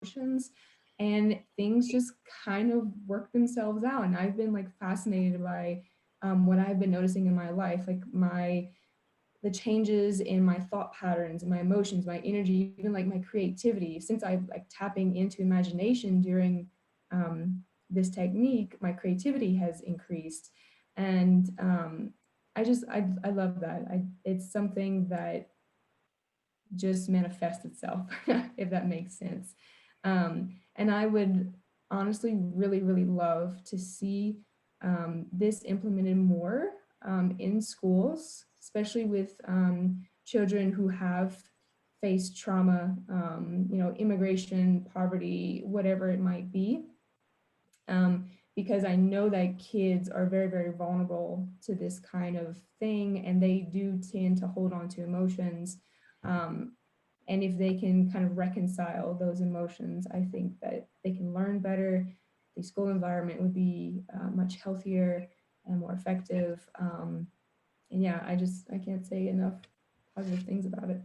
emotions, and things just kind of work themselves out. And I've been like fascinated by what I've been noticing in my life, like the changes in my thought patterns and my emotions, my energy, even like my creativity. Since I've like tapping into imagination during this technique, my creativity has increased. And I love that. It's something that just manifests itself, if that makes sense. And I would honestly really, really love to see this implemented more in schools, especially with children who have faced trauma, immigration, poverty, whatever it might be. Because I know that kids are very, very vulnerable to this kind of thing, and they do tend to hold on to emotions. Um, and if they can kind of reconcile those emotions, I think that they can learn better. The school environment would be much healthier and more effective. And yeah, I can't say enough positive things about it.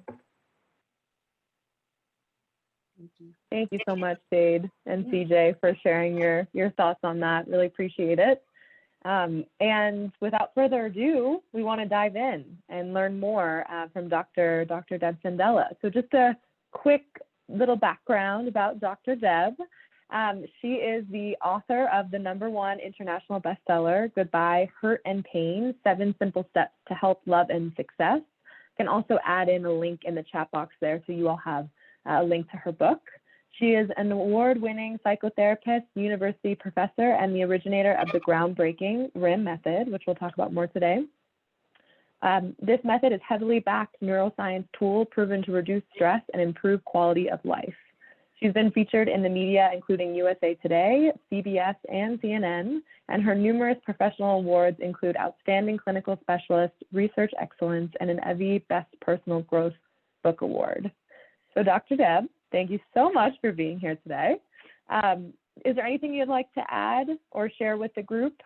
Thank you. Thank you so much, Jade and CJ, for sharing your thoughts on that. Really appreciate it. And without further ado, we want to dive in and learn more from Dr. Deb Sandella. So just a quick little background about Dr. Deb. She is the author of the #1 international bestseller, Goodbye, Hurt and Pain, 7 Simple Steps to Help Love and Success. Can also add in a link in the chat box there so you all have a link to her book. She is an award-winning psychotherapist, university professor, and the originator of the groundbreaking RIM method, which we'll talk about more today. This method is heavily backed neuroscience tool proven to reduce stress and improve quality of life. She's been featured in the media, including USA Today, CBS, and CNN, and her numerous professional awards include Outstanding Clinical Specialist, Research Excellence, and an Evie Best Personal Growth Book Award. So Dr. Deb, thank you so much for being here today. Is there anything you'd like to add or share with the group?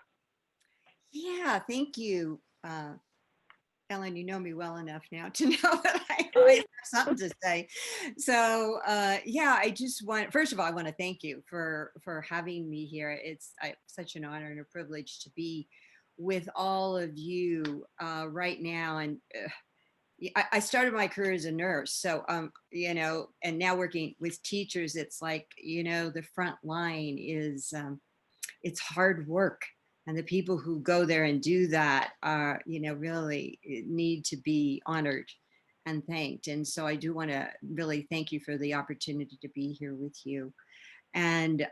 Yeah, thank you. Ellen, you know me well enough now to know that I always have something to say. So yeah, I just want, first of all, I want to thank you for having me here. It's such an honor and a privilege to be with all of you right now. And I started my career as a nurse, so and now working with teachers, it's like, the front line is it's hard work, and the people who go there and do that are, really need to be honored and thanked. And so I do want to really thank you for the opportunity to be here with you. And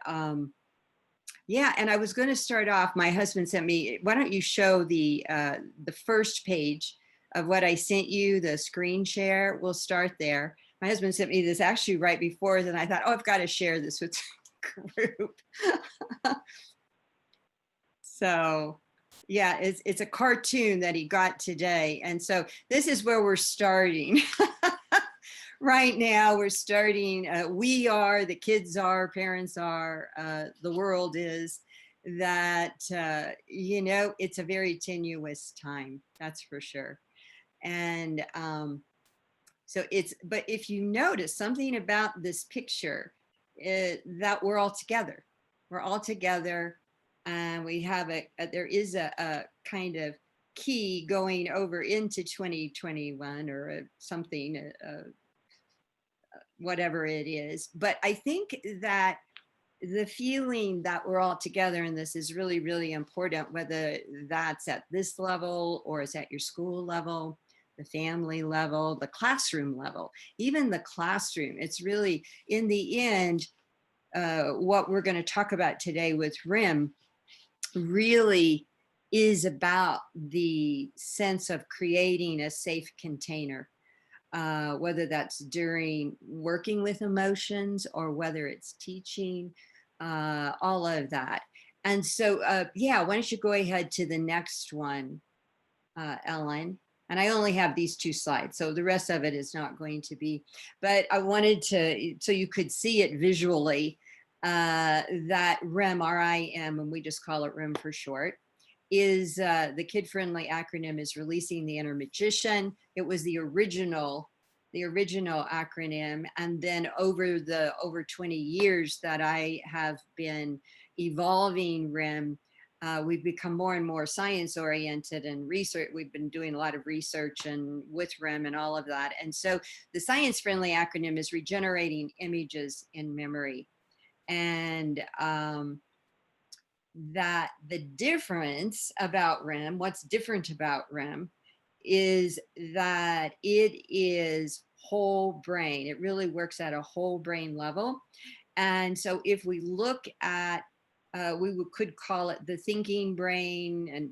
yeah, and I was going to start off. My husband sent me. Why don't you show the first page of what I sent you, the screen share? We'll start there. My husband sent me this actually right before, then I thought, oh, I've got to share this with the group. So yeah, it's a cartoon that he got today. And so this is where we're starting. Right now we're starting, we are, the kids are, parents are, the world is, that, it's a very tenuous time, that's for sure. And so but if you notice something about this picture, that we're all together. We're all together, and we have there is a kind of key going over into 2021 or something, whatever it is. But I think that the feeling that we're all together in this is really, really important, whether that's at this level or it's at your school level, the family level, the classroom level, even the classroom. It's really, in the end, what we're going to talk about today with RIM really is about the sense of creating a safe container, whether that's during working with emotions or whether it's teaching, all of that. And so, yeah, why don't you go ahead to the next one, Ellen? And I only have these 2 slides, so the rest of it is not going to be, but I wanted to, so you could see it visually, that RIM, R-I-M, and we just call it RIM for short, is the kid-friendly acronym is Releasing the Inner Magician. It was the original the original acronym. And then over 20 years that I have been evolving REM, we've become more and more science oriented and research. We've been doing a lot of research and with REM and all of that. And so the science friendly acronym is regenerating images in memory. And that the difference about REM, what's different about REM, is that it is whole brain. It really works at a whole brain level. And so if we look at, could call it the thinking brain, and,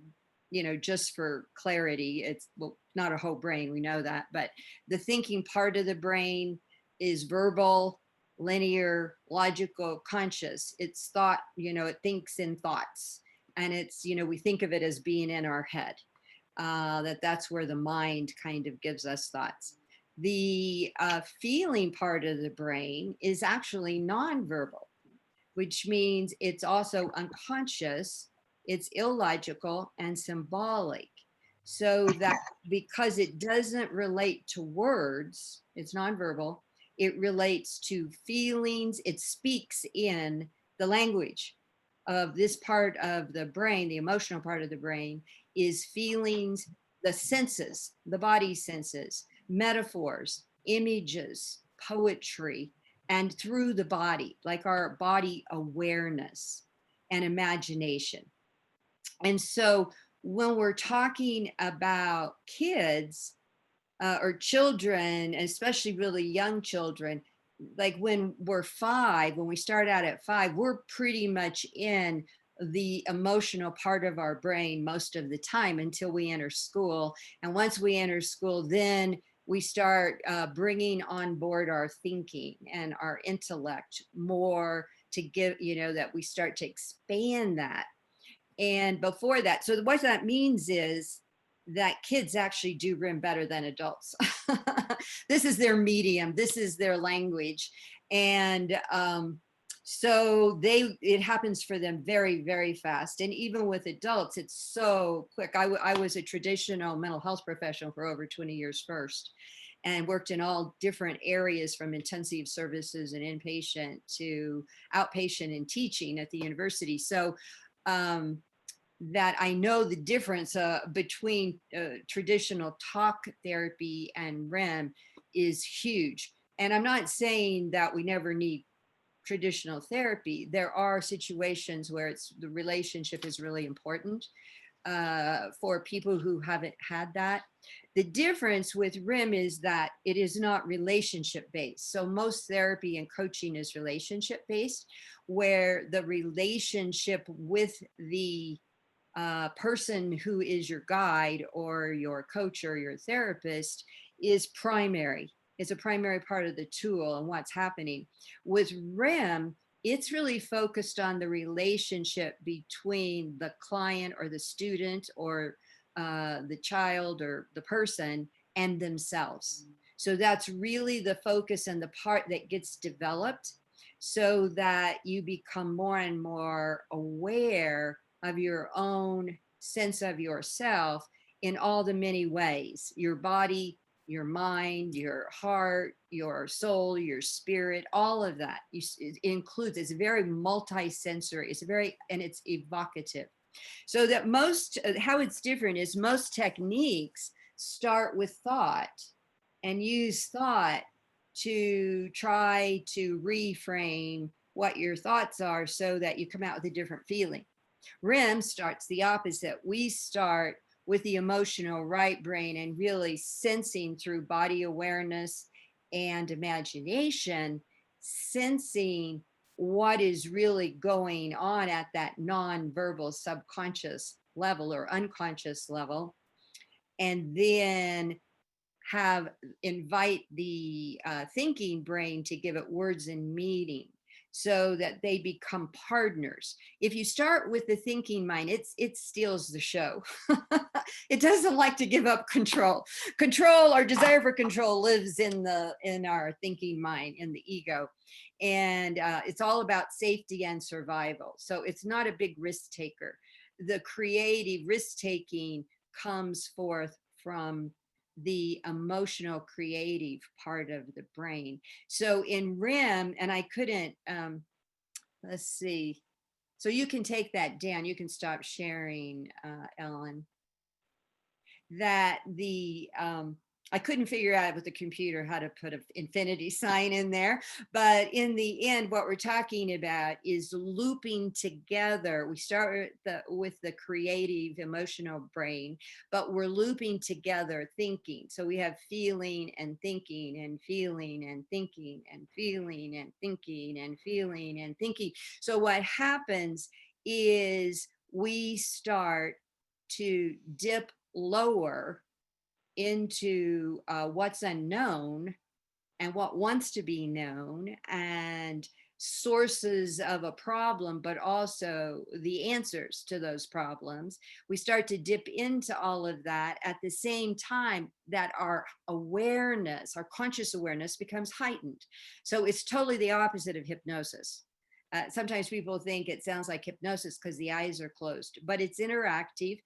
you know, just for clarity, it's, well, not a whole brain, we know that, but the thinking part of the brain is verbal, linear, logical, conscious. It's thought, you know, it thinks in thoughts. And it's, you know, we think of it as being in our head, that's where the mind kind of gives us thoughts. The feeling part of the brain is actually nonverbal, which means it's also unconscious, it's illogical and symbolic. So that because it doesn't relate to words, it's nonverbal, it relates to feelings, it speaks in the language of this part of the brain, the emotional part of the brain, is feelings, the senses, the body senses, metaphors, images, poetry, and through the body, like our body awareness and imagination. And so when we're talking about kids or children, especially really young children, like when we're 5, when we start out at 5, we're pretty much in the emotional part of our brain most of the time until we enter school. And once we enter school, then we start bringing on board our thinking and our intellect more to give, you know, that we start to expand that. And before that, so what that means is that kids actually do REM better than adults. This is their medium, this is their language. And so it happens for them very, very fast. And even with adults, it's so quick. I was a traditional mental health professional for over 20 years first, and worked in all different areas from intensive services and inpatient to outpatient and teaching at the university. So that I know the difference between traditional talk therapy and REM is huge. And I'm not saying that we never need traditional therapy. There are situations where the relationship is really important for people who haven't had that. The difference with REM is that it is not relationship based. So most therapy and coaching is relationship based, where the relationship with the person who is your guide or your coach or your therapist is primary. It's a primary part of the tool and what's happening. With REM, it's really focused on the relationship between the client or the student or the child or the person and themselves. So that's really the focus and the part that gets developed so that you become more and more aware of your own sense of yourself in all the many ways: your body, your mind, your heart, your soul, your spirit, all of that. It includes, it's very multi-sensory, and it's evocative. So that how it's different is most techniques start with thought and use thought to try to reframe what your thoughts are so that you come out with a different feeling. REM starts the opposite. We start with the emotional right brain and really sensing through body awareness and imagination, sensing what is really going on at that non-verbal subconscious level or unconscious level, and then invite the thinking brain to give it words and meaning so that they become partners. If you start with the thinking mind, it steals the show. It doesn't like to give up control. Our desire for control lives in our thinking mind, in the ego. And it's all about safety and survival. So it's not a big risk taker. The creative risk taking comes forth from the emotional creative part of the brain. So in REM, and I couldn't, let's see. So you can take that down. You can stop sharing, Ellen. That I couldn't figure out with the computer how to put an infinity sign in there. But in the end, what we're talking about is looping together. We start with the creative, emotional brain, but we're looping together thinking. So we have feeling and thinking and feeling and thinking and feeling and thinking and feeling and thinking. So what happens is we start to dip lower into what's unknown and what wants to be known and sources of a problem, but also the answers to those problems. We start to dip into all of that at the same time that our awareness, our conscious awareness, becomes heightened. So it's totally the opposite of hypnosis. Sometimes people think it sounds like hypnosis because the eyes are closed, but it's interactive,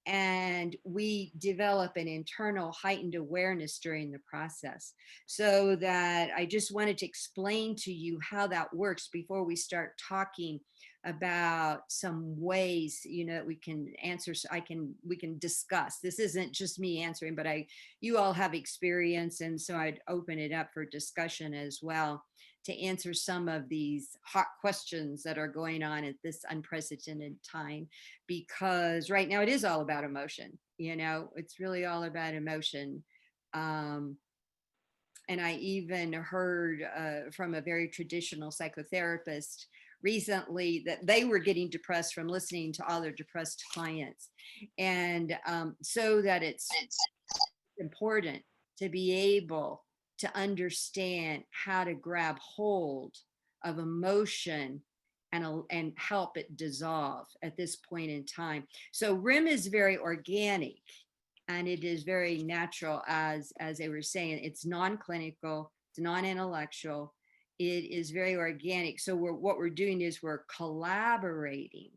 and we develop an internal heightened awareness during the process. So that I just wanted to explain to you how that works before we start talking about some ways, that we can answer. So we can discuss. This isn't just me answering, but you all have experience, and so I'd open it up for discussion as well, to answer some of these hot questions that are going on at this unprecedented time, because right now it is all about emotion. It's really all about emotion. And I even heard from a very traditional psychotherapist recently that they were getting depressed from listening to all their depressed clients. And so that it's important to be able to understand how to grab hold of emotion and help it dissolve at this point in time. So REM is very organic, and it is very natural, as they were saying. It's non-clinical, it's non-intellectual, it is very organic. So what we're doing is we're collaborating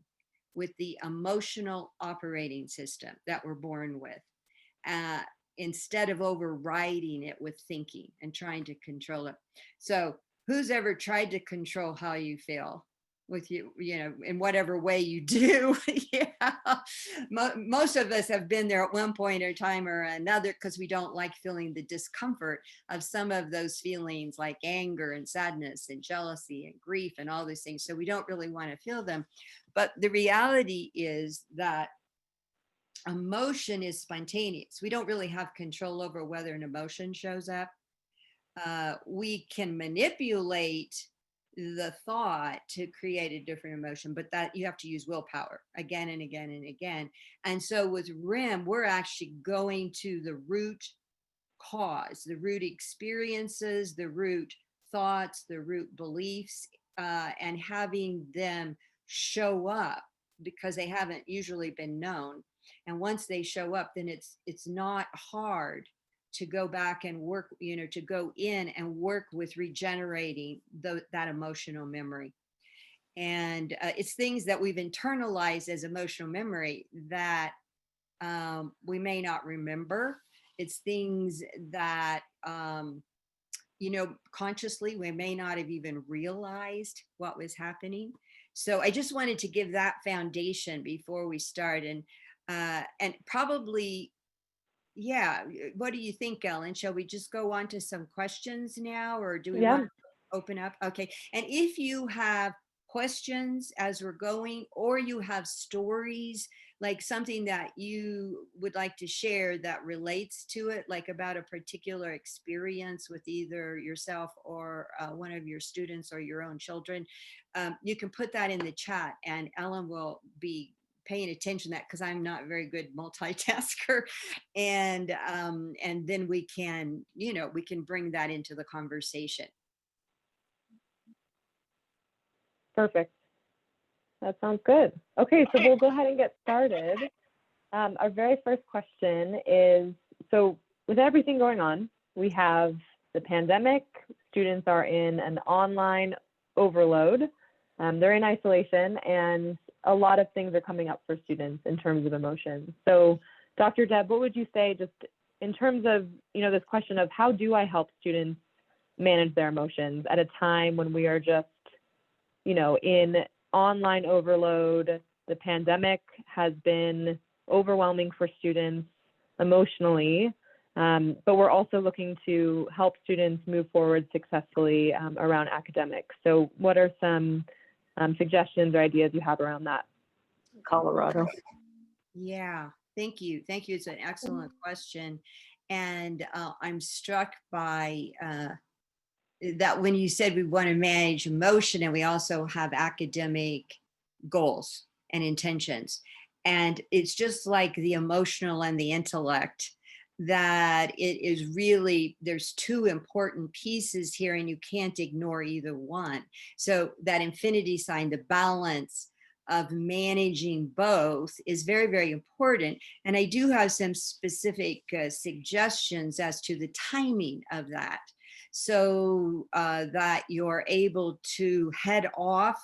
with the emotional operating system that we're born with. Instead of overriding it with thinking and trying to control it. So who's ever tried to control how you feel with in whatever way you do? Yeah. Most of us have been there at one point or time or another, because we don't like feeling the discomfort of some of those feelings, like anger and sadness and jealousy and grief and all these things. So we don't really want to feel them. But the reality is that emotion is spontaneous. We don't really have control over whether an emotion shows up. We can manipulate the thought to create a different emotion, but that you have to use willpower again and again and again. And so with REM, we're actually going to the root cause, the root experiences, the root thoughts, the root beliefs, and having them show up, because they haven't usually been known. And once they show up, then it's not hard to go back and work, to go in and work with regenerating that emotional memory. And it's things that we've internalized as emotional memory that we may not remember. It's things that, consciously we may not have even realized what was happening. So I just wanted to give that foundation before we start. And probably, yeah. What do you think, Ellen? Shall we just go on to some questions now, or do we want to open up? Okay. And if you have questions as we're going, or you have stories, like something that you would like to share that relates to it, like about a particular experience with either yourself or one of your students or your own children, you can put that in the chat, and Ellen will be paying attention to that, because I'm not a very good multitasker, and then we can bring that into the conversation. Perfect. That sounds good. Okay, so we'll go ahead and get started. Our very first question is, so with everything going on, we have the pandemic, students are in an online overload, they're in isolation, and a lot of things are coming up for students in terms of emotions. So Dr. Deb, what would you say, just in terms of, this question of how do I help students manage their emotions at a time when we are just, in online overload. The pandemic has been overwhelming for students emotionally, but we're also looking to help students move forward successfully around academics. So what are some suggestions or ideas you have around that? Colorado. Yeah, thank you. Thank you. It's an excellent question. And I'm struck by that when you said we want to manage emotion and we also have academic goals and intentions. And it's just like the emotional and the intellect, that it is really, there's two important pieces here and you can't ignore either one. So that infinity sign, the balance of managing both is very, very important. And I do have some specific suggestions as to the timing of that, so that you're able to head off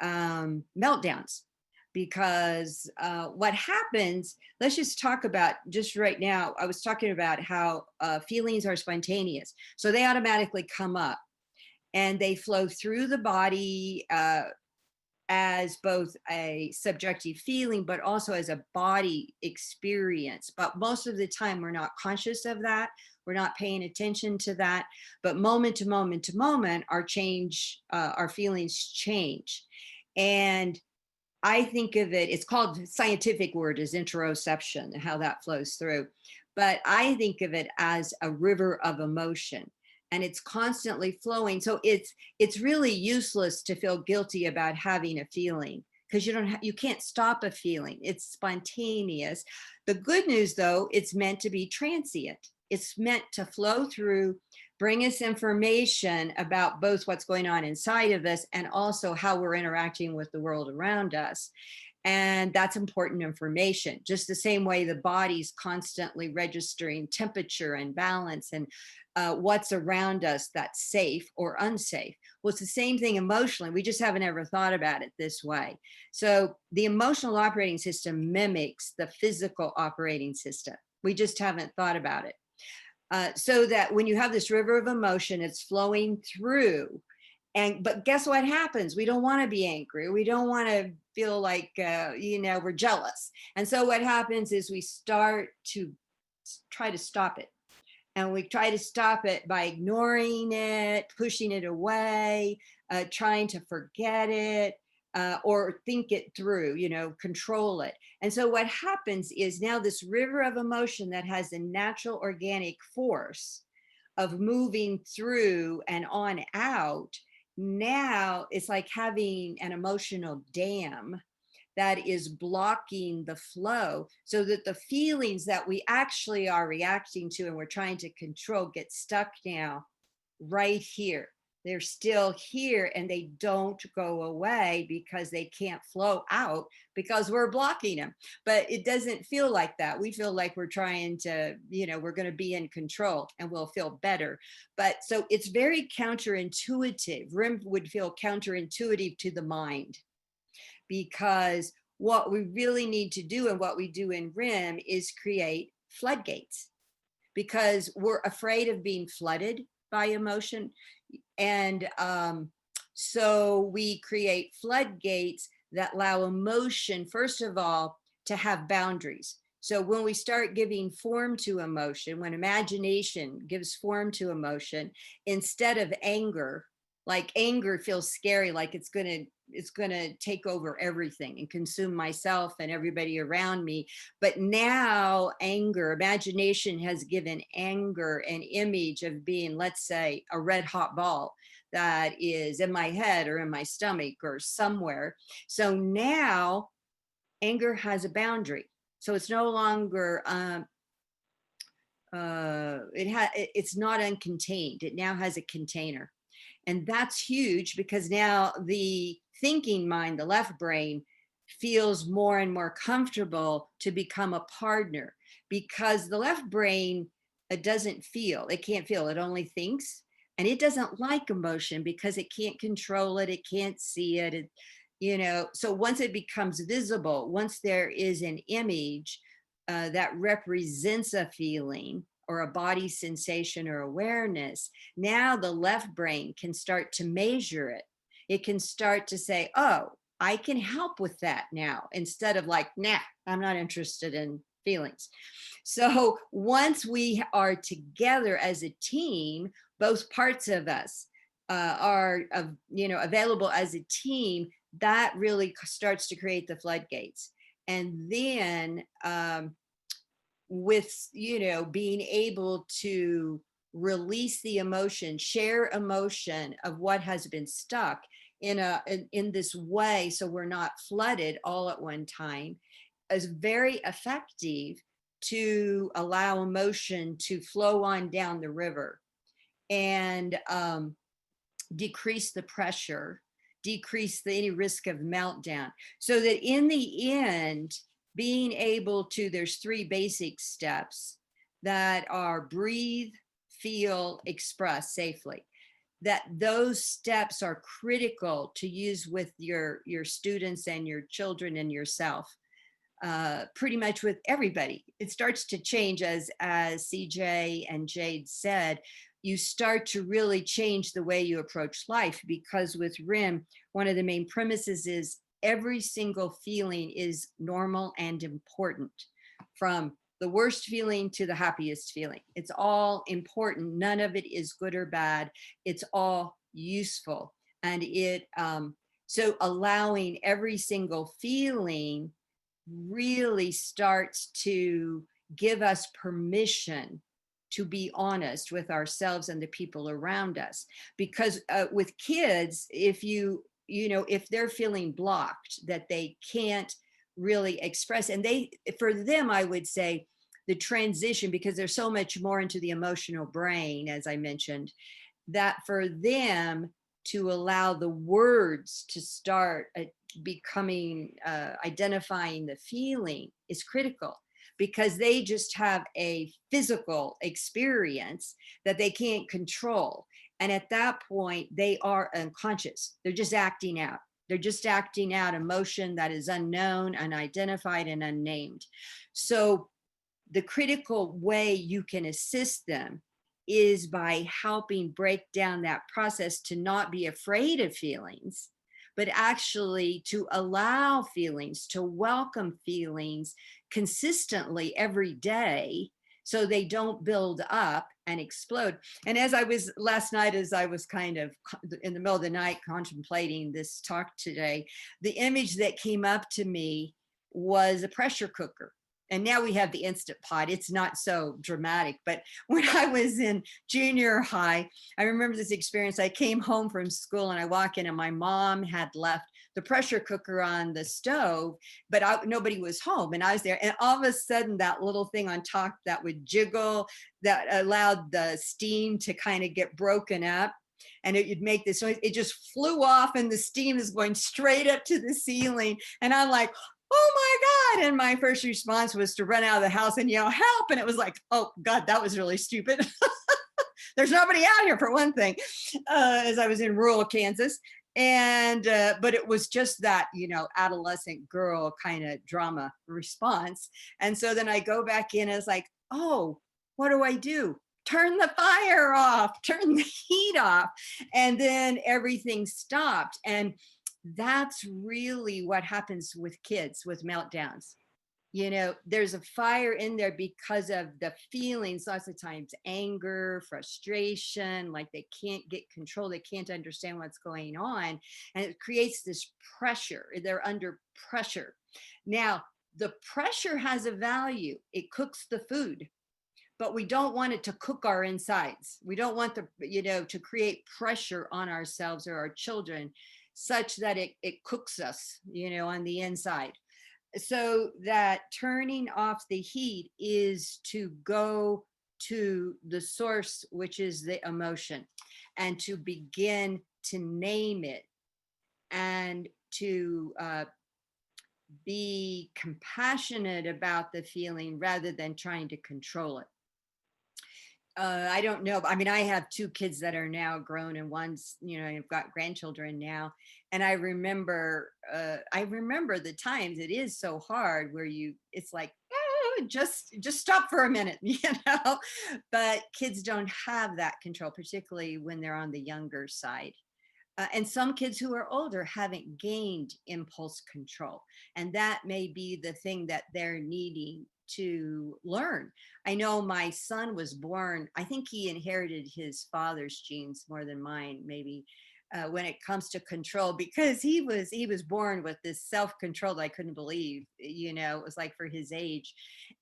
meltdowns. Because what happens, let's just talk about just right now, I was talking about how feelings are spontaneous. So they automatically come up and they flow through the body as both a subjective feeling, but also as a body experience. But most of the time, we're not conscious of that. We're not paying attention to that. But moment to moment to moment, our feelings change. And I think of it, it's called, scientific word is interoception, how that flows through. But I think of it as a river of emotion, and it's constantly flowing. So it's really useless to feel guilty about having a feeling, because you can't stop a feeling. It's spontaneous. The good news, though, it's meant to be transient. It's meant to flow through, bring us information about both what's going on inside of us and also how we're interacting with the world around us. And that's important information. Just the same way the body's constantly registering temperature and balance and what's around us that's safe or unsafe. Well, it's the same thing emotionally. We just haven't ever thought about it this way. So the emotional operating system mimics the physical operating system. We just haven't thought about it. So that when you have this river of emotion, it's flowing through. But guess what happens? We don't want to be angry. We don't want to feel like, we're jealous. And so what happens is we start to try to stop it. And we try to stop it by ignoring it, pushing it away, trying to forget it, or think it through, control it. And so what happens is now this river of emotion that has a natural organic force of moving through and on out, now it's like having an emotional dam that is blocking the flow, so that the feelings that we actually are reacting to and we're trying to control get stuck now right here. They're still here and they don't go away because they can't flow out because we're blocking them. But it doesn't feel like that. We feel like we're trying to, we're going to be in control and we'll feel better. But so it's very counterintuitive. RIM would feel counterintuitive to the mind, because what we really need to do and what we do in RIM is create floodgates, because we're afraid of being flooded by emotion. And so we create floodgates that allow emotion, first of all, to have boundaries. So when we start giving form to emotion, when imagination gives form to emotion, instead of anger, like anger feels scary, like it's going to take over everything and consume myself and everybody around me. But now imagination has given anger an image of being, let's say, a red hot ball that is in my head or in my stomach or somewhere. So now anger has a boundary. So it's no longer, it's not uncontained. It now has a container. And that's huge, because now the thinking mind, the left brain, feels more and more comfortable to become a partner, because the left brain doesn't feel, it can't feel, it only thinks. And it doesn't like emotion because it can't control it, it can't see it, so once it becomes visible, once there is an image, that represents a feeling or a body sensation or awareness, now the left brain can start to measure it. It can start to say, oh, I can help with that now, instead of like, nah, I'm not interested in feelings. So once we are together as a team, both parts of us are, available as a team, that really starts to create the floodgates. And then with, being able to release the emotion, share emotion of what has been stuck in this way, so we're not flooded all at one time, is very effective to allow emotion to flow on down the river and decrease the pressure, decrease any risk of meltdown. So that in the end, being able to, there's 3 basic steps that are breathe, feel, express safely. That those steps are critical to use with your students and your children and yourself. Pretty much with everybody. It starts to change as CJ and Jade said, you start to really change the way you approach life, because with RIM, one of the main premises is every single feeling is normal and important, from the worst feeling to the happiest feeling. It's all important. None of it is good or bad. It's all useful. And so allowing every single feeling really starts to give us permission to be honest with ourselves and the people around us. Because with kids, if they're feeling blocked, that they can't really express, and for them, I would say the transition, because they're so much more into the emotional brain, as I mentioned, that for them to allow the words to start becoming, identifying the feeling is critical, because they just have a physical experience that they can't control. And at that point, they are unconscious. They're just acting out. They're just acting out emotion that is unknown, unidentified, and unnamed. So the critical way you can assist them is by helping break down that process, to not be afraid of feelings, but actually to allow feelings, to welcome feelings consistently every day, so they don't build up and explode. And as I was last night, as I was kind of in the middle of the night contemplating this talk today, the image that came up to me was a pressure cooker. And now we have the Instant Pot. It's not so dramatic, but when I was in junior high, I remember this experience. I came home from school and I walk in and my mom had left the pressure cooker on the stove, but nobody was home, and I was there. And all of a sudden, that little thing on top that would jiggle, that allowed the steam to kind of get broken up, and it'd make this noise. It just flew off, and the steam is going straight up to the ceiling. And I'm like, oh my God. And my first response was to run out of the house and yell, help. And it was like, oh God, that was really stupid. There's nobody out here, for one thing, as I was in rural Kansas. And, but it was just that, adolescent girl kind of drama response. And so then I go back in, and it's like, oh, what do I do? Turn the fire off, turn the heat off. And then everything stopped. And that's really what happens with kids with meltdowns. There's a fire in there because of the feelings, lots of times anger, frustration, like they can't get control, they can't understand what's going on. And it creates this pressure. They're under pressure. Now, the pressure has a value. It cooks the food, but we don't want it to cook our insides. We don't want to create pressure on ourselves or our children such that it cooks us, on the inside. So that turning off the heat is to go to the source, which is the emotion, and to begin to name it, and to be compassionate about the feeling rather than trying to control it. I don't know. I mean, I have 2 kids that are now grown, and one's, I've got grandchildren now. And I remember the times it is so hard where it's like, just stop for a minute, but kids don't have that control, particularly when they're on the younger side. And some kids who are older haven't gained impulse control. And that may be the thing that they're needing to learn. I know my son was born, I think he inherited his father's genes more than mine, maybe. When it comes to control, because he was born with this self-control that I couldn't believe, it was like for his age.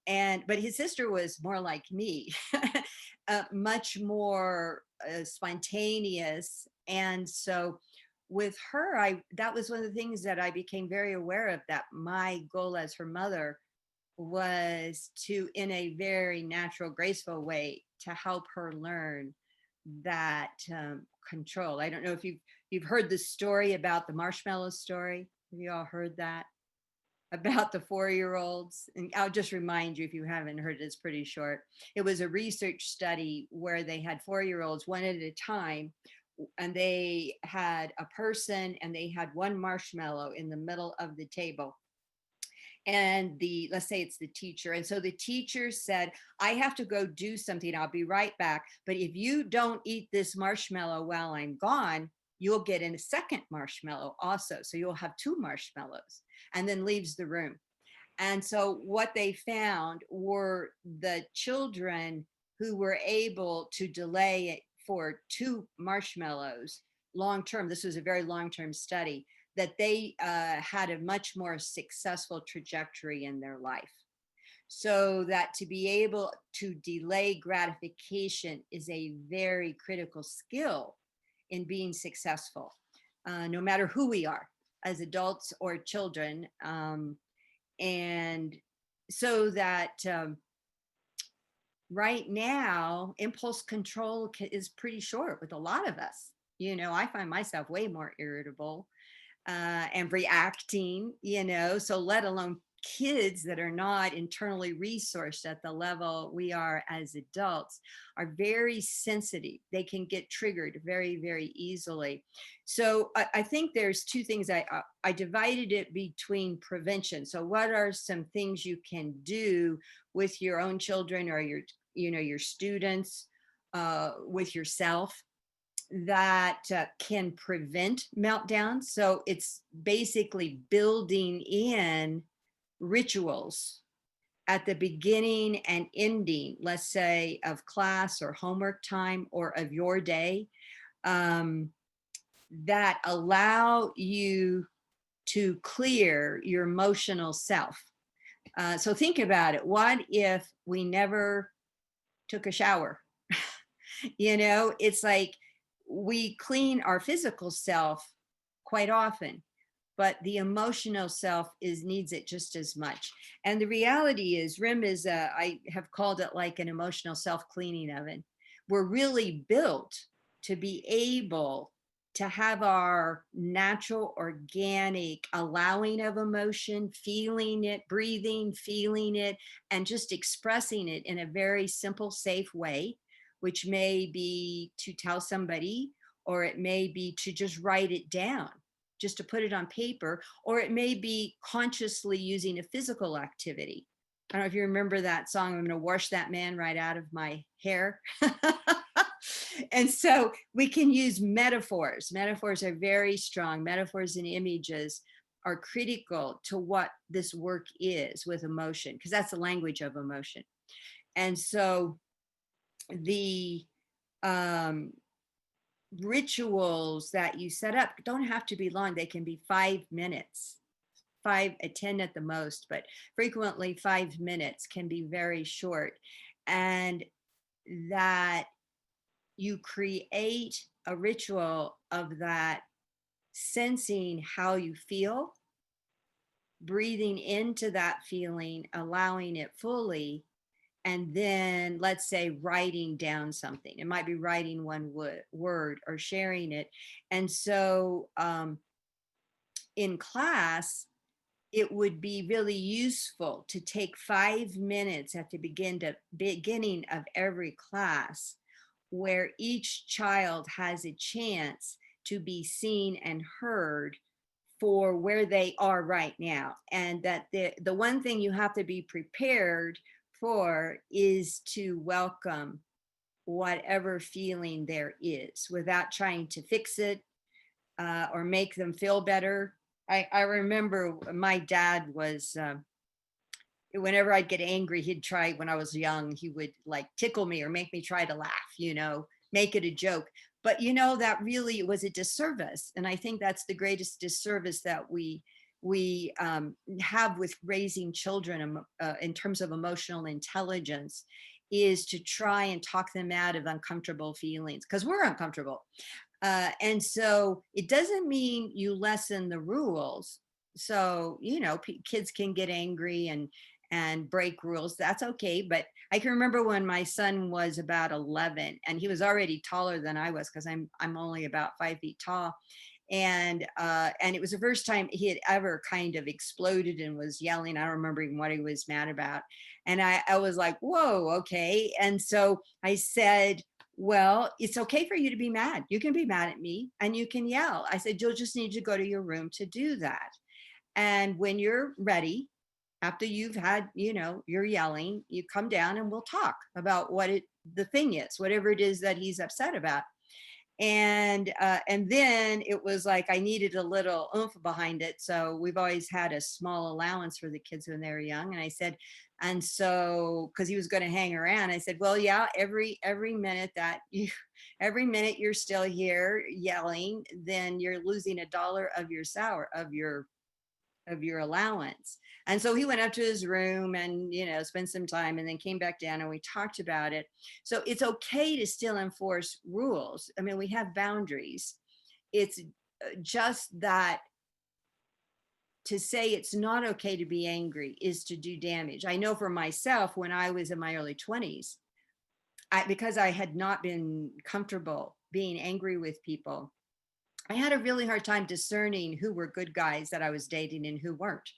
But his sister was more like me, much more spontaneous. And so with her, that was one of the things that I became very aware of, that my goal as her mother was to, in a very natural, graceful way, to help her learn that control. I don't know if you've heard the story about the marshmallow story. Have you all heard that? About the 4-year-olds? And I'll just remind you, if you haven't heard it, it's pretty short. It was a research study where they had 4-year-olds one at a time, and they had a person and they had one marshmallow in the middle of the table. And let's say it's the teacher. And so the teacher said, I have to go do something. I'll be right back. But if you don't eat this marshmallow while I'm gone, you'll get in a second marshmallow also. So you'll have 2 marshmallows, and then leaves the room. And so what they found were the children who were able to delay it for 2 marshmallows long term. This was a very long-term study, that they had a much more successful trajectory in their life. So that to be able to delay gratification is a very critical skill in being successful, no matter who we are, as adults or children. And so that right now, impulse control is pretty short with a lot of us. I find myself way more irritable and reacting, so let alone kids that are not internally resourced at the level we are as adults, are very sensitive. They can get triggered very, very easily. So I think there's 2 things. I divided it between prevention. So what are some things you can do with your own children or your students, with yourself, that can prevent meltdowns? So it's basically building in rituals at the beginning and ending, let's say, of class or homework time or of your day, that allow you to clear your emotional self. So think about it. What if we never took a shower? It's like we clean our physical self quite often, but the emotional self needs it just as much. And the reality is, RIM is I have called it like an emotional self-cleaning oven. We're really built to be able to have our natural, organic allowing of emotion, feeling it, breathing, feeling it, and just expressing it in a very simple, safe way, which may be to tell somebody, or it may be to just write it down, just to put it on paper, or it may be consciously using a physical activity. I don't know if you remember that song, I'm going to wash that man right out of my hair. And so we can use metaphors. Metaphors are very strong. Metaphors and images are critical to what this work is with emotion, because that's the language of emotion. And so the rituals that you set up don't have to be long. They can be 5 minutes, 10 at the most, but frequently 5 minutes can be very short. And that you create a ritual of that, sensing how you feel, breathing into that feeling, allowing it fully, and then, let's say, writing down something. It might be writing one word or sharing it. And so in class, it would be really useful to take 5 minutes at the beginning of every class, where each child has a chance to be seen and heard for where they are right now. And that the one thing you have to be prepared for is to welcome whatever feeling there is without trying to fix it or make them feel better. I remember my dad was, whenever I'd get angry, he'd try, when I was young, he would like tickle me or make me try to laugh, make it a joke. But that really was a disservice. And I think that's the greatest disservice that we have with raising children in terms of emotional intelligence, is to try and talk them out of uncomfortable feelings, because we're uncomfortable. And so it doesn't mean you lessen the rules. So, kids can get angry and break rules. That's okay. But I can remember when my son was about 11, and he was already taller than I was, because I'm only about 5 feet tall. And it was the first time he had ever kind of exploded and was yelling. I don't remember even what he was mad about. And I was like, whoa, okay. And so I said, well, it's okay for you to be mad. You can be mad at me and you can yell. I said, you'll just need to go to your room to do that. And when you're ready, after you've had, you're yelling, you come down and we'll talk about the thing is, whatever it is that he's upset about. And then it was like I needed a little oomph behind it. So we've always had a small allowance for the kids when they were young. And I said, and so because he was going to hang around, I said, well, yeah, every minute every minute you're still here yelling, then you're losing $1 of your allowance. And so he went up to his room and spent some time, and then came back down and we talked about it. So it's okay to still enforce rules. I mean, we have boundaries. It's just that to say it's not okay to be angry is to do damage. I know for myself, when I was in my early 20s, because I had not been comfortable being angry with people, I had a really hard time discerning who were good guys that I was dating and who weren't,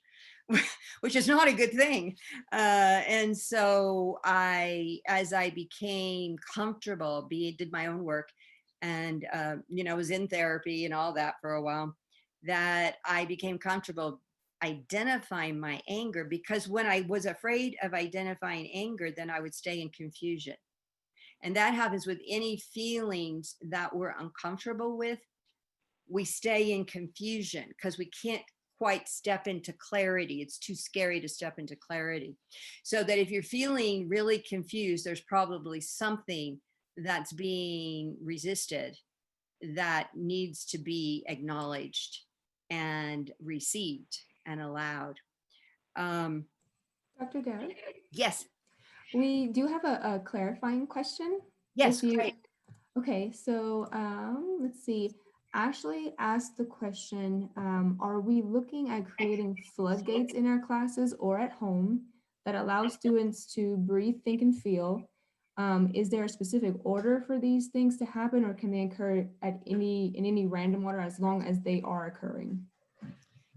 which is not a good thing. And so as I became comfortable, did my own work, and was in therapy and all that for a while, that I became comfortable identifying my anger, because when I was afraid of identifying anger, then I would stay in confusion. And that happens with any feelings that we're uncomfortable with. We stay in confusion because we can't quite step into clarity. It's too scary to step into clarity. So that if you're feeling really confused, there's probably something that's being resisted that needs to be acknowledged and received and allowed. Dr. Deb, Yes. we do have a clarifying question. Yes. Great. Okay, so let's see. Ashley asked the question, are we looking at creating floodgates in our classes or at home that allow students to breathe, think, and feel? Is there a specific order for these things to happen, or can they occur in any random order as long as they are occurring?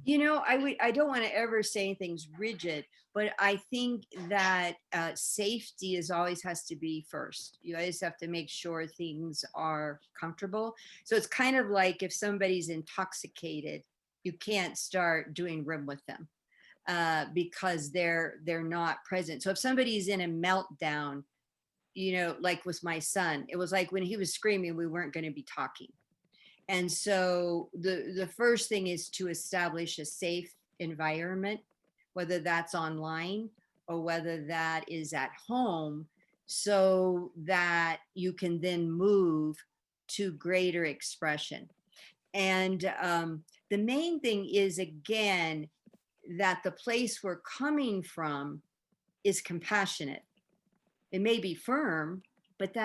I don't want to ever say anything's rigid, but I think that safety always has to be first. You always have to make sure things are comfortable. So it's kind of like if somebody's intoxicated, you can't start doing rim with them because they're not present. So if somebody's in a meltdown, like with my son, it was like when he was screaming, we weren't going to be talking. And so the first thing is to establish a safe environment, whether that's online or whether that is at home, so that you can then move to greater expression. And the main thing is, again, that the place we're coming from is compassionate. It may be firm, but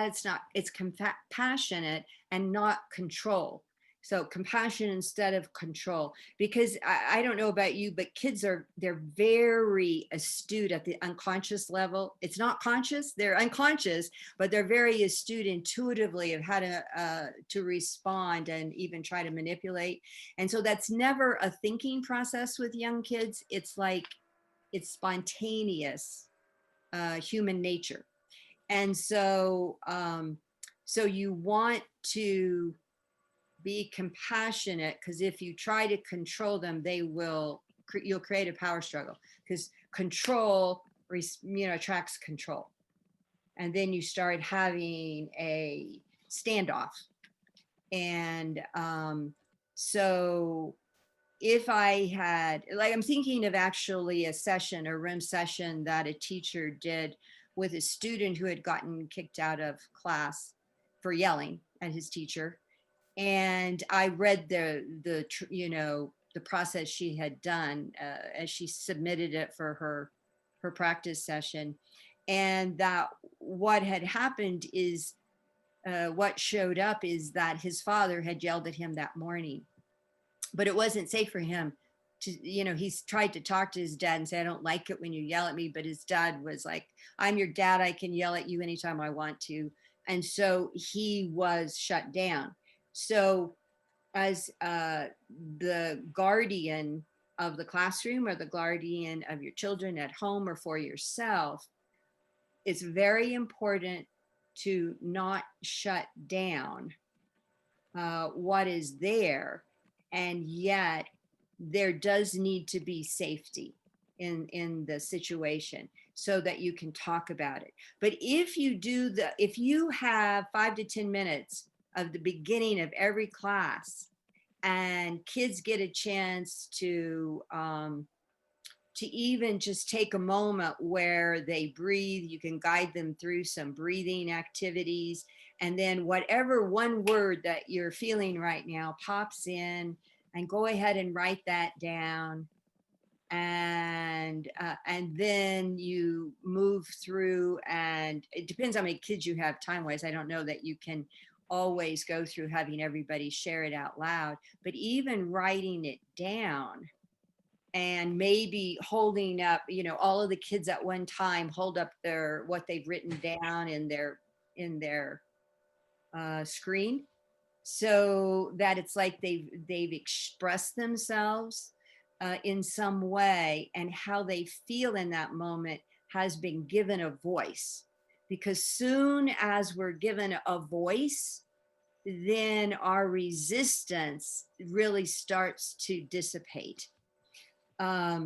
it's compassionate and not control. So compassion instead of control, because I don't know about you, but kids they're very astute at the unconscious level. It's not conscious, they're unconscious, but they're very astute intuitively of how to respond and even try to manipulate. And so that's never a thinking process with young kids. It's like, it's spontaneous human nature. And so, so you want to be compassionate, because if you try to control them, you'll create a power struggle, because control, attracts control. And then you start having a standoff. And so if I had, like, I'm thinking of actually a room session that a teacher did with a student who had gotten kicked out of class for yelling at his teacher. And I read the process she had done as she submitted it for her practice session. And that what had happened is, what showed up is that his father had yelled at him that morning, but it wasn't safe for him to, he's tried to talk to his dad and say, I don't like it when you yell at me. But his dad was like, I'm your dad. I can yell at you anytime I want to. And so he was shut down. So as the guardian of the classroom, or the guardian of your children at home, or for yourself, it's very important to not shut down what is there. And yet there does need to be safety in the situation so that you can talk about it. But if you have 5 to 10 minutes of the beginning of every class, and kids get a chance to even just take a moment where they breathe, you can guide them through some breathing activities. And then whatever one word that you're feeling right now pops in, and go ahead and write that down. And then you move through, and it depends how many kids you have time-wise. I don't know that you can always go through having everybody share it out loud, but even writing it down, and maybe holding up, all of the kids at one time hold up what they've written down in their screen, so that it's like they've expressed themselves in some way, and how they feel in that moment has been given a voice. Because soon as we're given a voice, then our resistance really starts to dissipate. I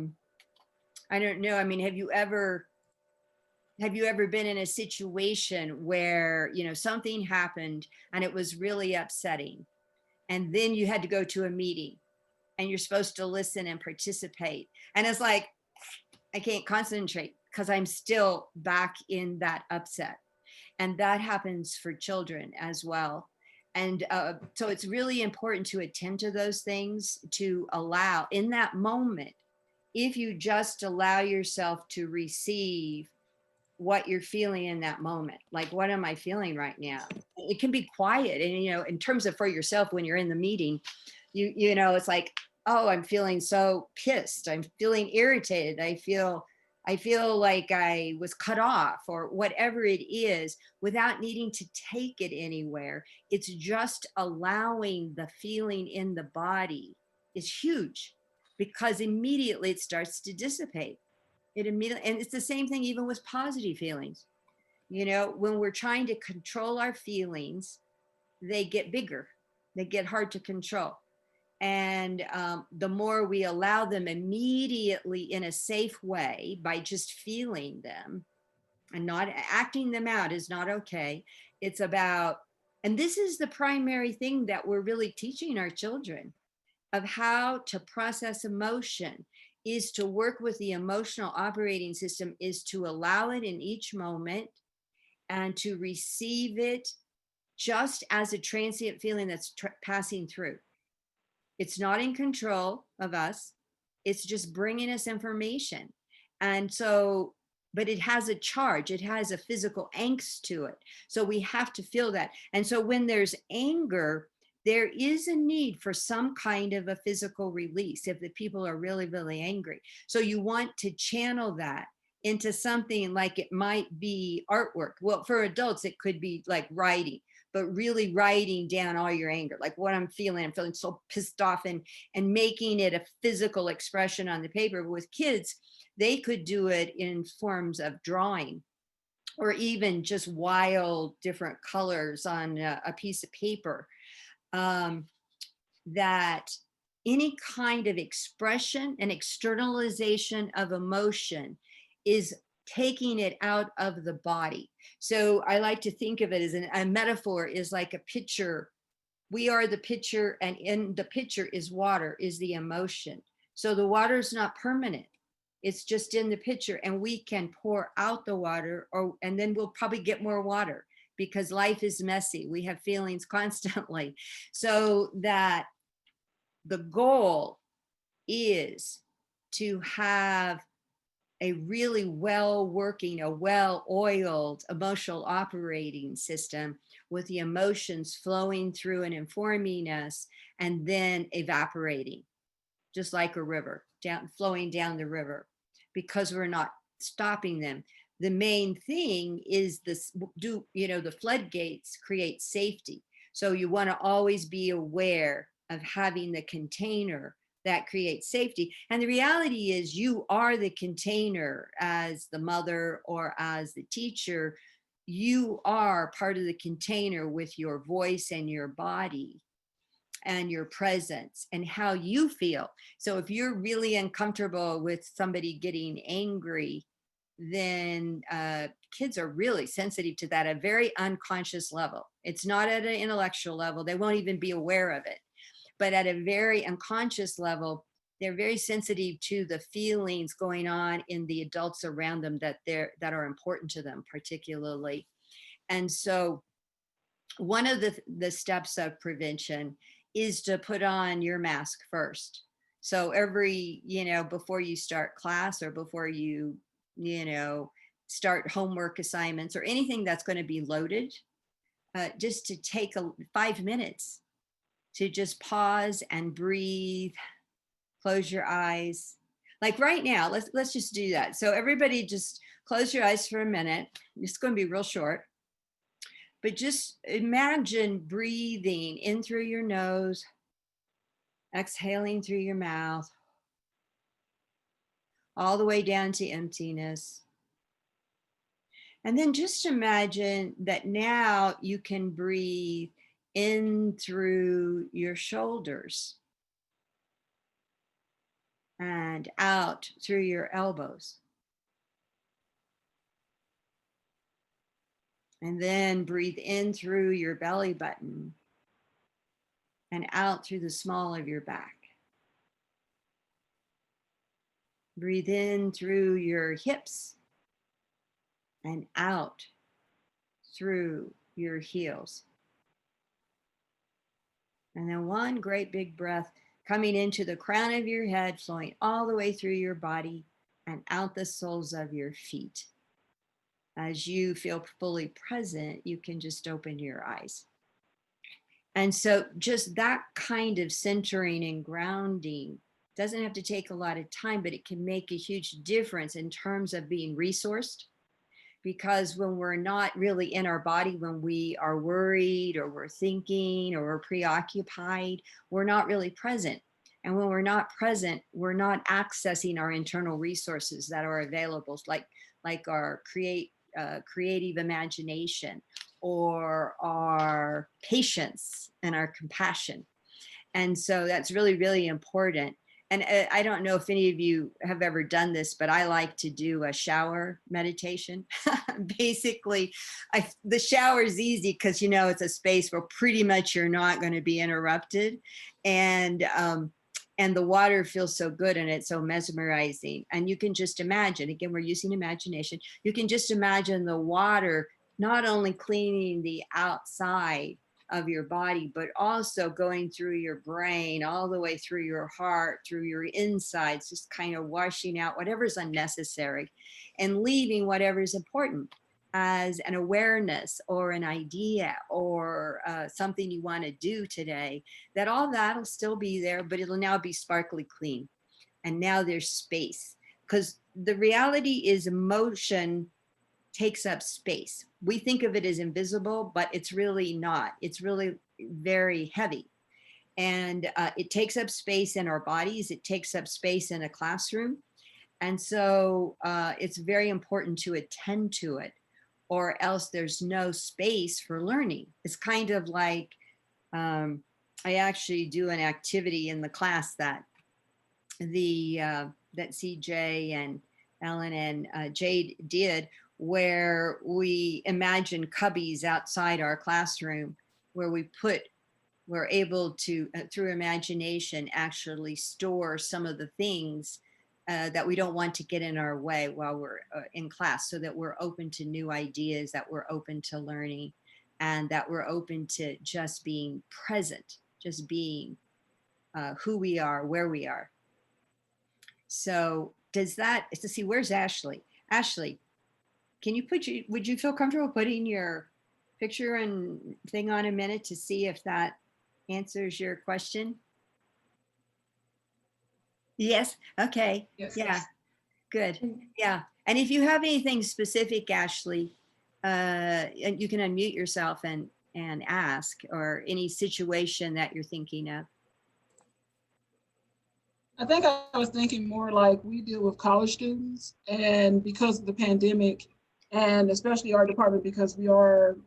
don't know. I mean, have you ever been in a situation where, something happened and it was really upsetting, and then you had to go to a meeting and you're supposed to listen and participate, and it's like, I can't concentrate because I'm still back in that upset. And that happens for children as well. And so it's really important to attend to those things, to allow in that moment, if you just allow yourself to receive what you're feeling in that moment. Like, what am I feeling right now? It can be quiet. And, in terms of for yourself, when you're in the meeting, it's like, oh, I'm feeling so pissed. I'm feeling irritated. I feel like I was cut off, or whatever it is, without needing to take it anywhere. It's just allowing the feeling in the body is huge, because immediately it starts to dissipate. And it's the same thing even with positive feelings. When we're trying to control our feelings, they get bigger, they get hard to control. And the more we allow them immediately in a safe way by just feeling them and not acting them out is not okay. It's about, and this is the primary thing that we're really teaching our children, of how to process emotion, is to work with the emotional operating system, is to allow it in each moment and to receive it just as a transient feeling that's passing through. It's not in control of us. It's just bringing us information. And so, but it has a charge. It has a physical angst to it. So we have to feel that. And so when there's anger, there is a need for some kind of a physical release if the people are really, really angry. So you want to channel that into something, like it might be artwork. Well, for adults, it could be like writing, but really writing down all your anger, like what I'm feeling so pissed off, and making it a physical expression on the paper. But with kids, they could do it in forms of drawing, or even just wild different colors on a piece of paper. that any kind of expression and externalization of emotion is taking it out of the body. So I like to think of it as a metaphor is like a pitcher. We are the pitcher, and in the pitcher is water, is the emotion. So the water is not permanent. It's just in the pitcher, and we can pour out the water, and then we'll probably get more water because life is messy. We have feelings constantly. So that the goal is to have a really well working, a well oiled emotional operating system with the emotions flowing through and informing us and then evaporating, just like a river, flowing down the river, because we're not stopping them. The main thing is the floodgates create safety. So you want to always be aware of having the container that creates safety. And the reality is you are the container as the mother or as the teacher. You are part of the container with your voice and your body and your presence and how you feel. So if you're really uncomfortable with somebody getting angry, then kids are really sensitive to that at a very unconscious level. It's not at an intellectual level. They won't even be aware of it. But at a very unconscious level, they're very sensitive to the feelings going on in the adults around them that are important to them particularly. And so one of the steps of prevention is to put on your mask first. So before you start class or before you start homework assignments or anything that's going to be loaded, just to take 5 minutes to just pause and breathe, close your eyes. Like right now, let's just do that. So everybody just close your eyes for a minute. It's going to be real short. But just imagine breathing in through your nose, exhaling through your mouth, all the way down to emptiness. And then just imagine that now you can breathe in through your shoulders and out through your elbows. And then breathe in through your belly button and out through the small of your back. Breathe in through your hips and out through your heels. And then one great big breath coming into the crown of your head, flowing all the way through your body and out the soles of your feet. As you feel fully present, you can just open your eyes. And so just that kind of centering and grounding doesn't have to take a lot of time, but it can make a huge difference in terms of being resourced. Because when we're not really in our body, when we are worried or we're thinking or we're preoccupied, we're not really present. And when we're not present, we're not accessing our internal resources that are available, like our creative imagination or our patience and our compassion. And so that's really, really important. And I don't know if any of you have ever done this, but I like to do a shower meditation. Basically, the shower is easy because, it's a space where pretty much you're not going to be interrupted. And the water feels so good and it's so mesmerizing. And you can just imagine, again, we're using imagination. You can just imagine the water not only cleaning the outside of your body, but also going through your brain, all the way through your heart, through your insides, just kind of washing out whatever's unnecessary and leaving whatever's important as an awareness or an idea or something you want to do today, that all that'll still be there, but it'll now be sparkly clean. And now there's space, because the reality is emotion takes up space. We think of it as invisible, but it's really not. It's really very heavy. And it takes up space in our bodies. It takes up space in a classroom. And so it's very important to attend to it, or else there's no space for learning. It's kind of like I actually do an activity in the class that that CJ and Ellen and Jade did, where we imagine cubbies outside our classroom where we're able to, through imagination, actually store some of the things that we don't want to get in our way while we're in class, so that we're open to new ideas, that we're open to learning, and that we're open to just being present, just being who we are, where we are. So does that, to see, where's Ashley? Ashley, can you would you feel comfortable putting your picture and thing on a minute to see if that answers your question? Yes. Okay. Yes. Yeah. Good. And Yeah. And if you have anything specific, Ashley, you can unmute yourself and ask, or any situation that you're thinking of. I think I was thinking more like we deal with college students, and because of the pandemic, and especially our department, because we are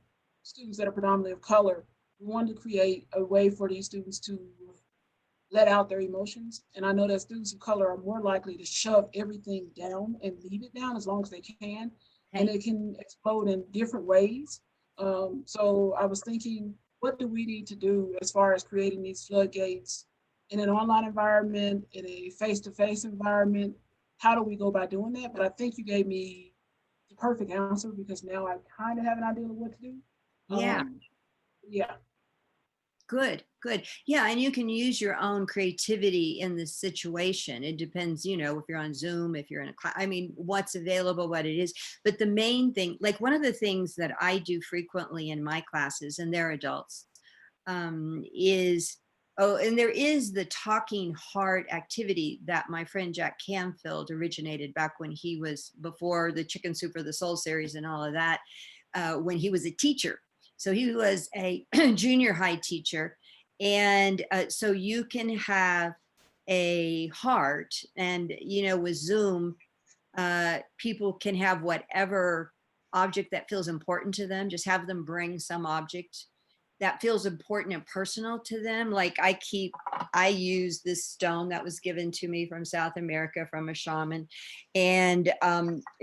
students that are predominantly of color, we wanted to create a way for these students to let out their emotions. And I know that students of color are more likely to shove everything down and leave it down as long as they can, and it can explode in different ways. So I was thinking, what do we need to do as far as creating these floodgates in an online environment, in a face-to-face environment? How do we go by doing that? But I think you gave me the perfect answer, because now I kind of have an idea of what to do. Yeah. Yeah. Good, good. Yeah, and you can use your own creativity in this situation. It depends, you know, if you're on Zoom, if you're in a class, I mean, what's available, what it is. But the main thing, like one of the things that I do frequently in my classes, and they're adults, is, oh, and there is the talking heart activity that my friend Jack Canfield originated back when he was, before the Chicken Soup for the Soul series and all of that, when he was a teacher. So he was a junior high teacher. And so you can have a heart, and, you know, with Zoom, people can have whatever object that feels important to them. Just have them bring some object that feels important and personal to them. Like I use this stone that was given to me from South America from a shaman. And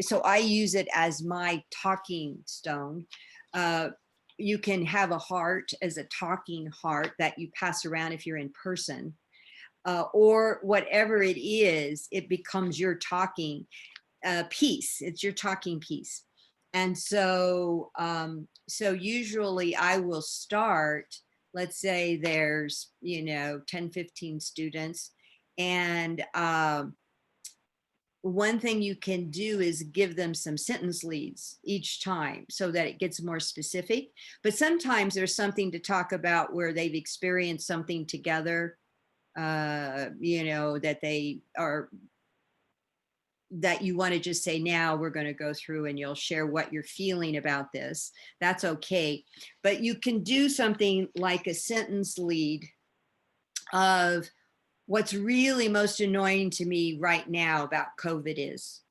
so I use it as my talking stone. You can have a heart as a talking heart that you pass around if you're in person, or whatever it is, it becomes your talking piece. It's your talking piece. And so, so usually I will start, let's say there's, you know, 10, 15 students. And one thing you can do is give them some sentence leads each time so that it gets more specific. But sometimes there's something to talk about where they've experienced something together, you know, that they are, that you want to just say, now we're going to go through and you'll share what you're feeling about this. That's okay. But you can do something like a sentence lead of what's really most annoying to me right now about COVID is,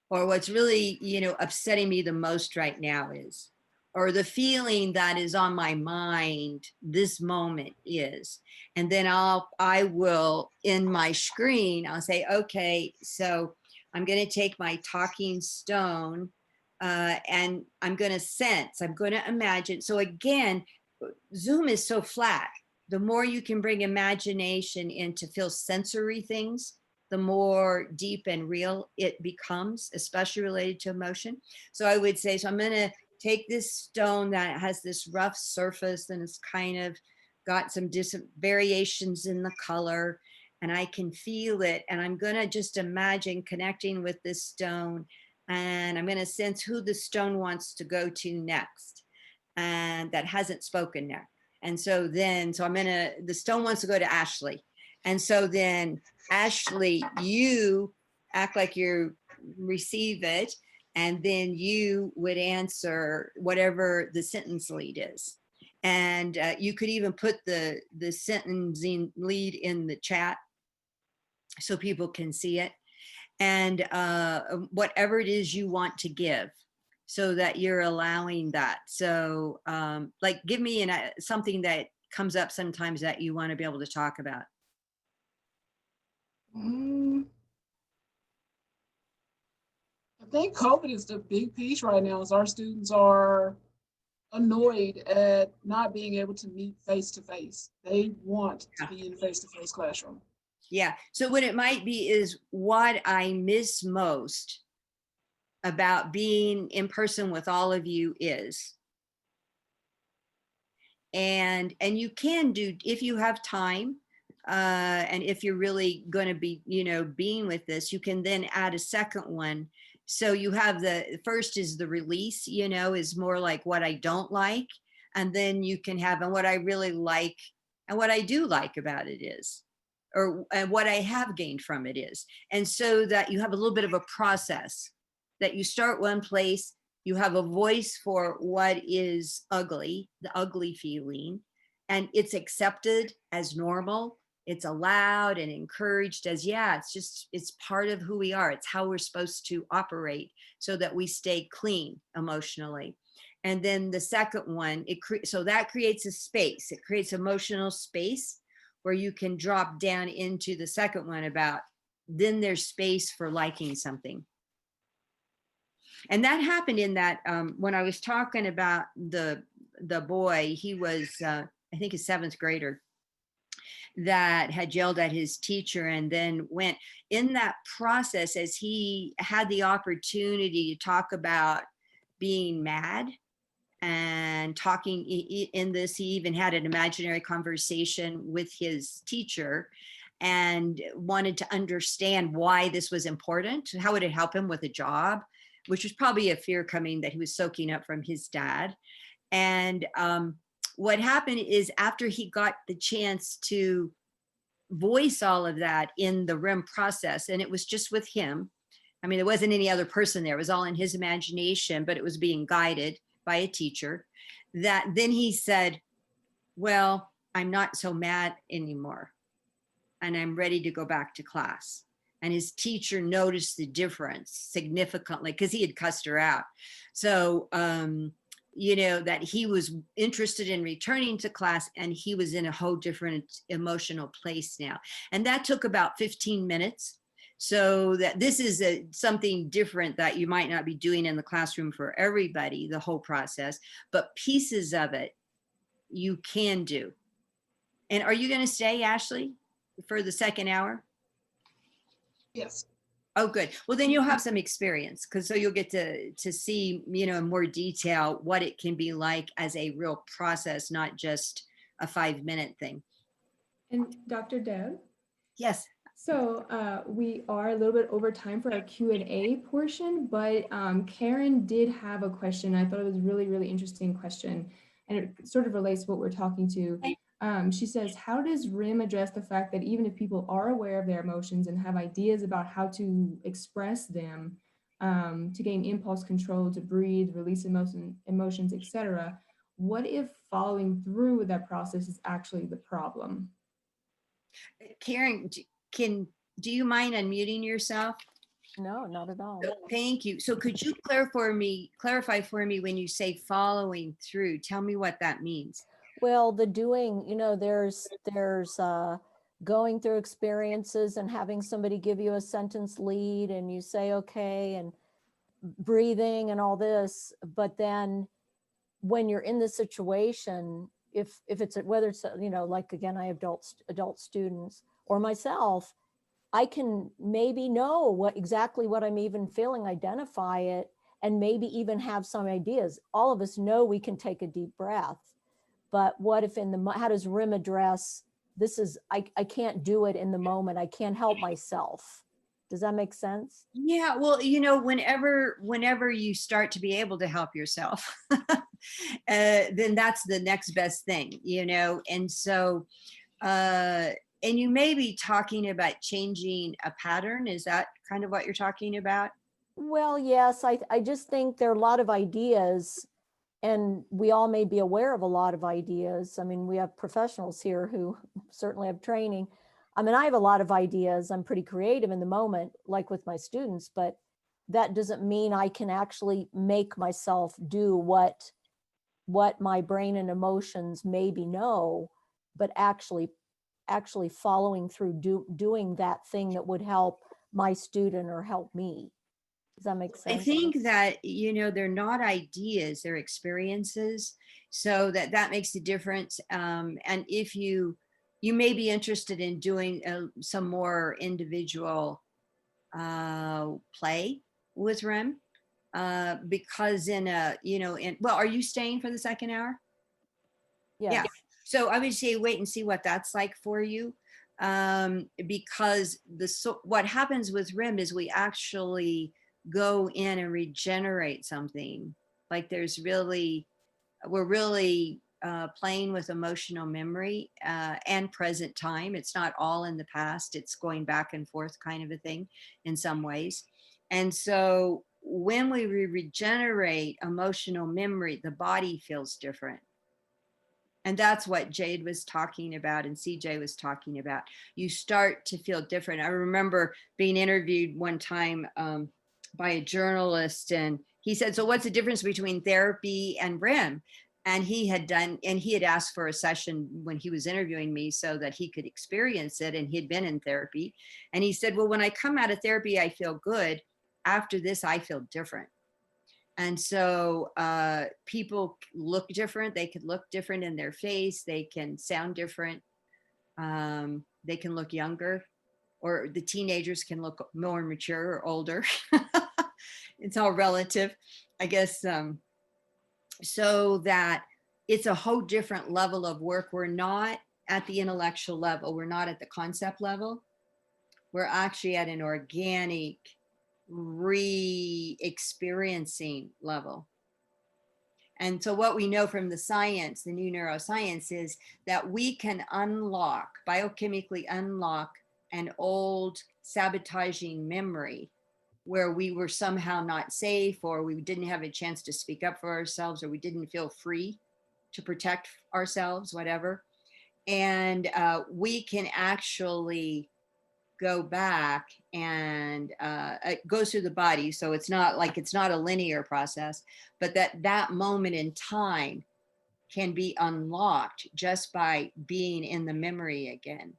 or what's really, you know, upsetting me the most right now is, or the feeling that is on my mind this moment is. And then I will, in my screen, I'll say, okay, so I'm going to take my talking stone and I'm going to sense, I'm going to imagine. So again, Zoom is so flat. The more you can bring imagination in to feel sensory things, the more deep and real it becomes, especially related to emotion. So I would say, so I'm going to take this stone that has this rough surface and it's kind of got some variations in the color, and I can feel it. And I'm going to just imagine connecting with this stone, and I'm going to sense who the stone wants to go to next, and that hasn't spoken yet. And so then, so the stone wants to go to Ashley. And so then Ashley, you act like you receive it, and then you would answer whatever the sentence lead is. And you could even put the sentencing lead in the chat so people can see it. And whatever it is you want to give, so that you're allowing that. So like, give me something that comes up sometimes that you want to be able to talk about? I think COVID is the big piece right now, is our students are annoyed at not being able to meet face to face. They want to be in face to face classroom. Yeah. So what it might be is what I miss most about being in person with all of you is, and you can do, if you have time, and if you're really going to be, being with this, you can then add a second one. So you have the first is the release, is more like what I don't like. And then you can have, and what I really like and what I do like about it is, and what I have gained from it is. And so that you have a little bit of a process that you start one place, you have a voice for what is ugly, the ugly feeling, and it's accepted as normal. It's allowed and encouraged as, yeah, it's part of who we are. It's how we're supposed to operate so that we stay clean emotionally. And then the second one, so that creates a space. It creates emotional space where you can drop down into the second one about, then there's space for liking something. And that happened in that, when I was talking about the boy, he was, I think, a 7th grader that had yelled at his teacher, and then went in that process, as he had the opportunity to talk about being mad and talking in this, he even had an imaginary conversation with his teacher and wanted to understand why this was important, how would it help him with a job, which was probably a fear coming that he was soaking up from his dad. And what happened is, after he got the chance to voice all of that in the REM process, and it was just with him, I mean, there wasn't any other person there, it was all in his imagination, but it was being guided by a teacher, that then he said, well, I'm not so mad anymore, and I'm ready to go back to class. And his teacher noticed the difference significantly, because he had cussed her out. So, that he was interested in returning to class, and he was in a whole different emotional place now. And that took about 15 minutes. So that this is something different that you might not be doing in the classroom for everybody, the whole process, but pieces of it you can do. And are you going to stay, Ashley, for the second hour? Yes. Oh, good. Well, then you'll have some experience, because so you'll get to see, in more detail what it can be like as a real process, not just a 5-minute thing. And Dr. Deb? Yes. So we are a little bit over time for our Q&A portion, but Karen did have a question. I thought it was really, really interesting question, and it sort of relates to what we're talking to. She says, how does RIM address the fact that even if people are aware of their emotions and have ideas about how to express them, to gain impulse control, to breathe, release emotions, etc., what if following through with that process is actually the problem? Karen, do you mind unmuting yourself? No, not at all. Thank you. So could you clarify for me when you say following through? Tell me what that means. Well, the doing, there's going through experiences and having somebody give you a sentence lead and you say, okay, and breathing and all this. But then when you're in the situation, if it's, whether it's, like, again, I have adult students or myself, I can maybe know exactly what I'm even feeling, identify it, and maybe even have some ideas. All of us know we can take a deep breath, but what if how does RIM address, I can't do it in the moment. I can't help myself. Does that make sense? Yeah, well, whenever you start to be able to help yourself, then that's the next best thing, and so, and you may be talking about changing a pattern. Is that kind of what you're talking about? Well, yes, I just think there are a lot of ideas, and we all may be aware of a lot of ideas. I mean, we have professionals here who certainly have training. I mean, I have a lot of ideas. I'm pretty creative in the moment, like with my students, but that doesn't mean I can actually make myself do what my brain and emotions maybe know. but actually following through, doing that thing that would help my student or help me. Does that make I sense? think that, they're not ideas, they're experiences. So that makes a difference. And if you may be interested in doing some more individual play with REM, because well, are you staying for the second hour? Yes. Yeah. So I would say wait and see what that's like for you. Because what happens with REM is we actually go in and regenerate something. Like we're really playing with emotional memory and present time. It's not all in the past. It's going back and forth kind of a thing in some ways. And so when we regenerate emotional memory, the body feels different. And that's what Jade was talking about and CJ was talking about. You start to feel different. I remember being interviewed one time by a journalist, and he said, so what's the difference between therapy and REM? And he had asked for a session when he was interviewing me so that he could experience it, and he had been in therapy. And he said, well, when I come out of therapy, I feel good. After this, I feel different. And so people look different. They could look different in their face. They can sound different. They can look younger, or the teenagers can look more mature or older. It's all relative, I guess. So that it's a whole different level of work. We're not at the intellectual level. We're not at the concept level. We're actually at an organic re-experiencing level. And so what we know from the science, the new neuroscience, is that we can biochemically unlock an old sabotaging memory where we were somehow not safe, or we didn't have a chance to speak up for ourselves, or we didn't feel free to protect ourselves, whatever. And we can actually go back, and it goes through the body. So it's not a linear process, but that moment in time can be unlocked just by being in the memory again.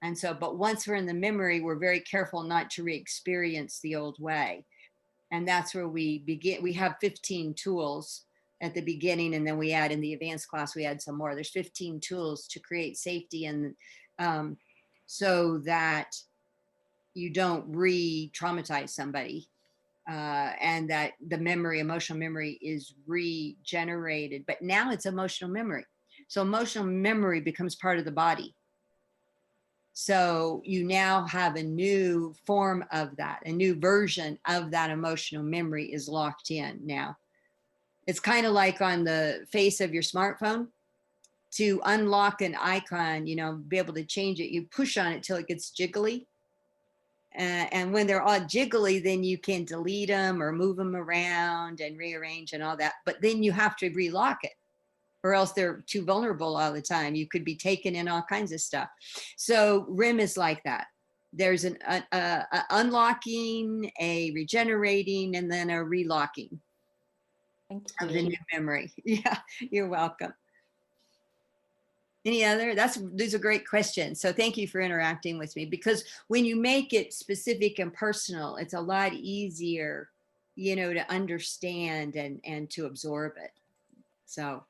And so, but once we're in the memory, we're very careful not to re-experience the old way. And that's where we begin. We have 15 tools at the beginning, and then we add in the advanced class, we add some more. There's 15 tools to create safety, and so that you don't re-traumatize somebody, and that the emotional memory is regenerated. But now it's emotional memory. So emotional memory becomes part of the body. So you now have a new form of that, a new version of that emotional memory is locked in now. It's kind of like on the face of your smartphone. To unlock an icon, be able to change it, you push on it till it gets jiggly. And when they're all jiggly, then you can delete them or move them around and rearrange and all that. But then you have to relock it, or else they're too vulnerable all the time. You could be taken in all kinds of stuff. So REM is like that. There's an unlocking, a regenerating, and then a relocking of the new memory. Yeah, you're welcome. Any other? These are great questions. So thank you for interacting with me, because when you make it specific and personal, it's a lot easier, to understand and to absorb it. So